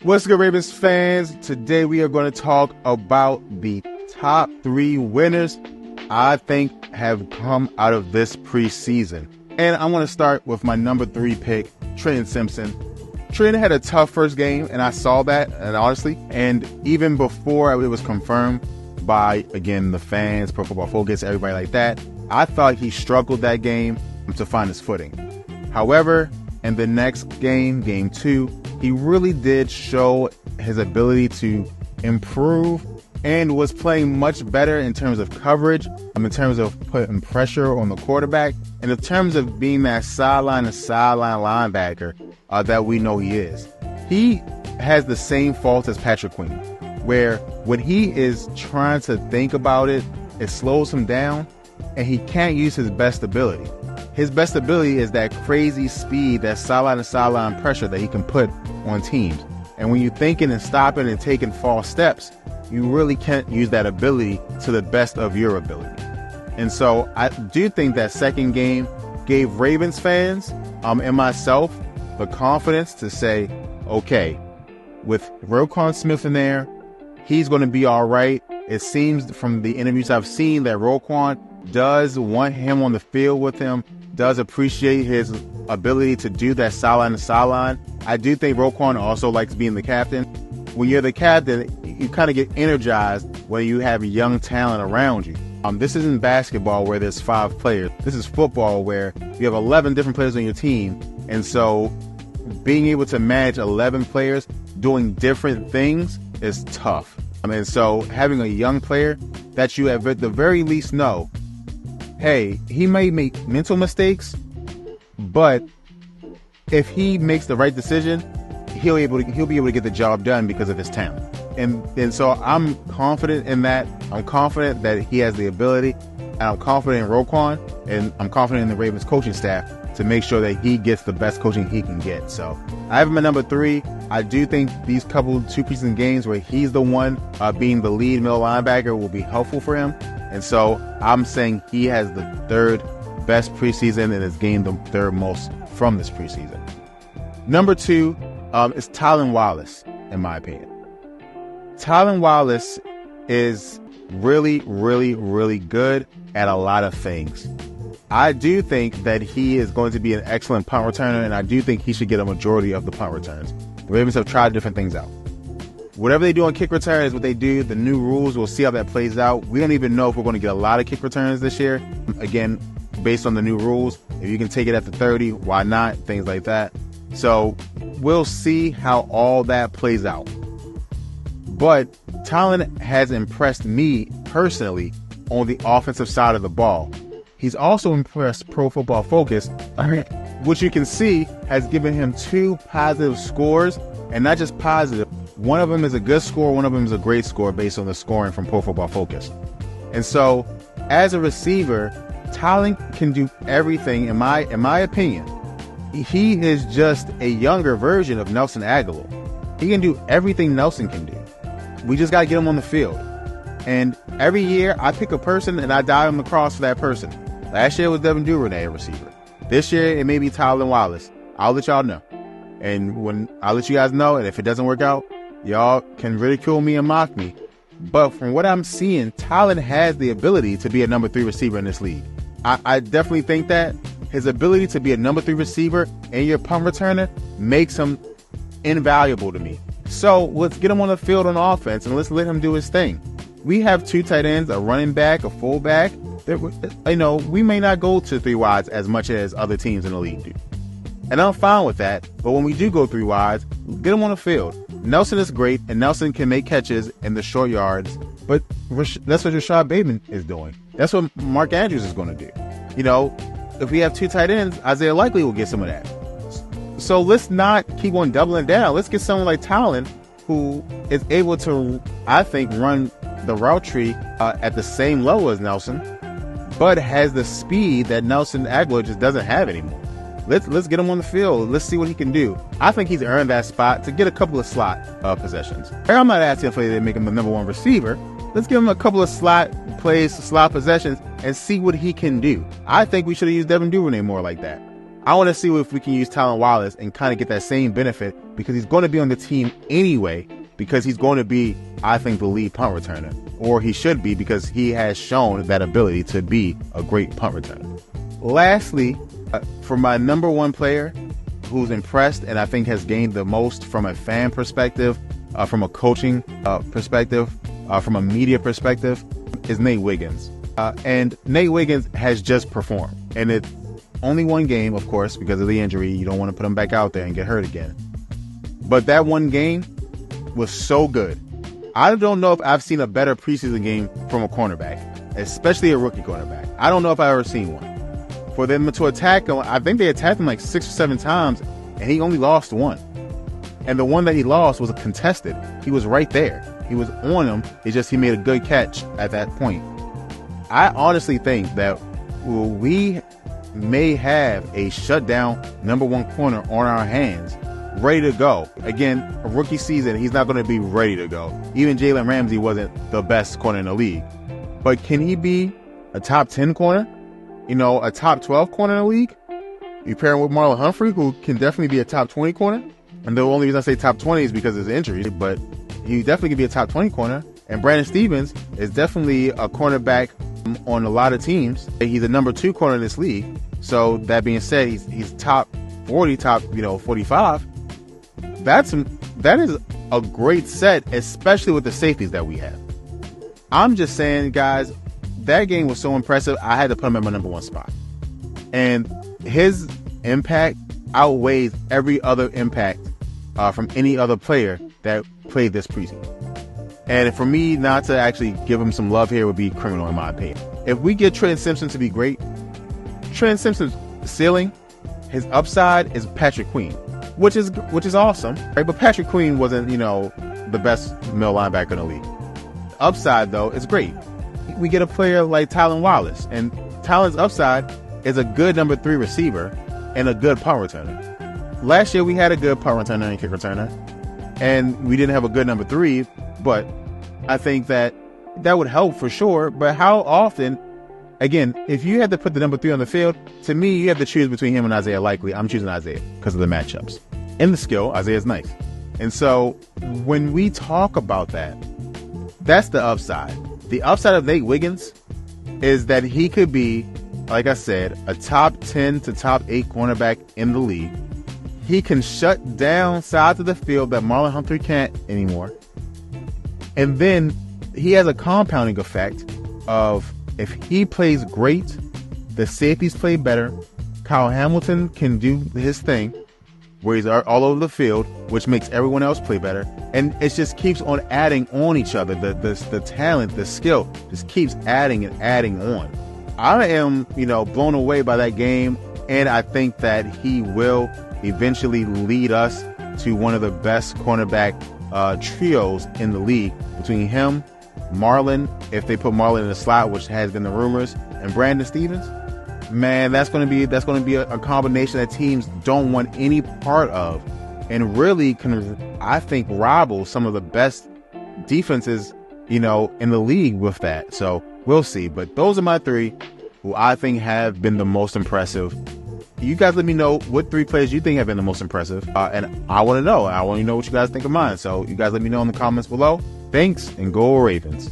What's good, Ravens fans? Today we are going to talk about the top 3 winners I think have come out of this preseason. And I'm going to start with my number 3 pick, Trenton Simpson. Trenton had a tough first game, and I saw that, and honestly, and even before it was confirmed by, again, the fans, Pro Football Focus, everybody like that, I thought he struggled that game to find his footing. However, in the next game, game 2, he really did show his ability to improve and was playing much better in terms of coverage, in terms of putting pressure on the quarterback, and in terms of being that sideline-to-sideline linebacker that we know he is. He has the same faults as Patrick Queen, where when he is trying to think about it, it slows him down, and he can't use his best ability. His best ability is that crazy speed, that sideline-to-sideline pressure that he can put on teams. And when you're thinking and stopping and taking false steps, you really can't use that ability to the best of your ability. And so I do think that second game gave Ravens fans and myself the confidence to say, okay, with Roquan Smith in there, he's going to be all right. It seems from the interviews I've seen that Roquan does want him on the field with him, does appreciate his ability to do that sideline to sideline. I do think Roquan also likes being the captain. When you're the captain, you kind of get energized when you have young talent around you. This isn't basketball where there's 5 players. This is football where you have 11 different players on your team. And so being able to manage 11 players doing different things is tough. So having a young player that you at the very least know, hey, he may make mental mistakes, but if he makes the right decision, he'll be able to get the job done because of his talent. And so I'm confident in that. I'm confident that he has the ability, and I'm confident in Roquan, and I'm confident in the Ravens coaching staff to make sure that he gets the best coaching he can get. So I have him at number 3. I do think these two preseason games where he's the one being the lead middle linebacker will be helpful for him. And so I'm saying he has the 3rd best preseason and has gained the 3rd most from this preseason. Number 2 is Tylan Wallace, in my opinion. Tylan Wallace is really, really, really good at a lot of things. I do think that he is going to be an excellent punt returner, and I do think he should get a majority of the punt returns. The Ravens have tried different things out. Whatever they do on kick return is what they do. The new rules, we'll see how that plays out. We don't even know if we're going to get a lot of kick returns this year. Again, based on the new rules, if you can take it at the 30, why not? Things like that. So we'll see how all that plays out. But Tylan has impressed me personally on the offensive side of the ball. He's also impressed Pro Football Focus, which you can see has given him 2 positive scores, and not just positive. One of them is a good score, one of them is a great score based on the scoring from Pro Football Focus. And so, as a receiver, Tylan can do everything, in my opinion. He is just a younger version of Nelson Agholor. He can do everything Nelson can do. We just got to get him on the field. And every year, I pick a person and I dive him across for that person. Last year it was Devin Duvernay, a receiver. This year, it may be Tylan Wallace. I'll let y'all know. And when I'll let you guys know, and if it doesn't work out, y'all can ridicule me and mock me. But from what I'm seeing, Tylan has the ability to be a number 3 receiver in this league. I definitely think that his ability to be a number 3 receiver and your punt returner makes him invaluable to me. So let's get him on the field on offense and let's let him do his thing. We have 2 tight ends, a running back, a fullback. We may not go to 3 wides as much as other teams in the league do. And I'm fine with that. But when we do go 3 wides, get him on the field. Nelson is great, and Nelson can make catches in the short yards. But that's what Rashad Bateman is doing. That's what Mark Andrews is going to do. If we have 2 tight ends, Isaiah Likely will get some of that. So let's not keep on doubling down. Let's get someone like Tylan who is able to, I think, run the route tree at the same level as Nelson, but has the speed that Nelson Agholor just doesn't have anymore. Let's get him on the field. Let's see what he can do. I think he's earned that spot to get a couple of slot possessions. I'm not asking for to make him the number 1 receiver. Let's give him a couple of slot plays, slot possessions, and see what he can do. I think we should have used Devin Duvernay more like that. I want to see if we can use Tylan Wallace and kind of get that same benefit, because he's going to be on the team anyway, because he's going to be, I think, the lead punt returner. Or he should be, because he has shown that ability to be a great punt returner. Lastly, for my number one player who's impressed and I think has gained the most from a fan perspective, from a coaching perspective, from a media perspective, is Nate Wiggins. And Nate Wiggins has just performed. And it's only one game, of course, because of the injury. You don't want to put him back out there and get hurt again. But that one game was so good. I don't know if I've seen a better preseason game from a cornerback, especially a rookie cornerback. I don't know if I've ever seen one. For them to attack him, I think they attacked him like 6 or 7 times, and he only lost one. And the one that he lost was a contested. He was right there. He was on him. It's just he made a good catch at that point. I honestly think that we may have a shutdown number one corner on our hands, ready to go. Again, a rookie season, he's not going to be ready to go. Even Jalen Ramsey wasn't the best corner in the league. But can he be a top 10 corner? You know, a top 12 corner in the league? You pair him with Marlon Humphrey, who can definitely be a top 20 corner. And the only reason I say top 20 is because of his injuries, but he definitely can be a top 20 corner. And Brandon Stephens is definitely a cornerback on a lot of teams. He's a number 2 corner in this league. So that being said, he's top 40, top 45. That is a great set, especially with the safeties that we have. I'm just saying, guys, that game was so impressive. I had to put him at my number 1 spot. And his impact outweighs every other impact from any other player that played this preseason. And for me not to actually give him some love here would be criminal, in my opinion. If we get Trent Simpson to be great, Trent Simpson's ceiling, his upside is Patrick Queen, which is awesome, right? But Patrick Queen wasn't, the best middle linebacker in the league. Upside, though, is great. We get a player like Tylan Wallace, and Tylan's upside is a good number 3 receiver and a good punt returner. Last year we had a good punt returner and kick returner, and we didn't have a good number 3, but I think that would help for sure. But how often, again, if you had to put the number 3 on the field, to me, you have to choose between him and Isaiah Likely. I'm choosing Isaiah because of the matchups. And the skill, Isaiah's nice. And so when we talk about that, that's the upside. The upside of Nate Wiggins is that he could be, like I said, a top 10 to top 8 cornerback in the league. He can shut down sides of the field that Marlon Humphrey can't anymore. And then he has a compounding effect of, if he plays great, the safeties play better. Kyle Hamilton can do his thing, where he's all over the field, which makes everyone else play better. And it just keeps on adding on each other. The talent, the skill just keeps adding and adding on. I am, blown away by that game. And I think that he will eventually lead us to one of the best cornerback trios in the league, between him, Marlon, if they put Marlon in the slot, which has been the rumors, and Brandon Stephens. Man, that's going to be a combination that teams don't want any part of, and really can, I think, rival some of the best defenses, in the league with that. So we'll see. But those are my 3 who I think have been the most impressive. You guys let me know what 3 players you think have been the most impressive. And I want to know. I want to know what you guys think of mine. So you guys let me know in the comments below. Thanks, and go Ravens.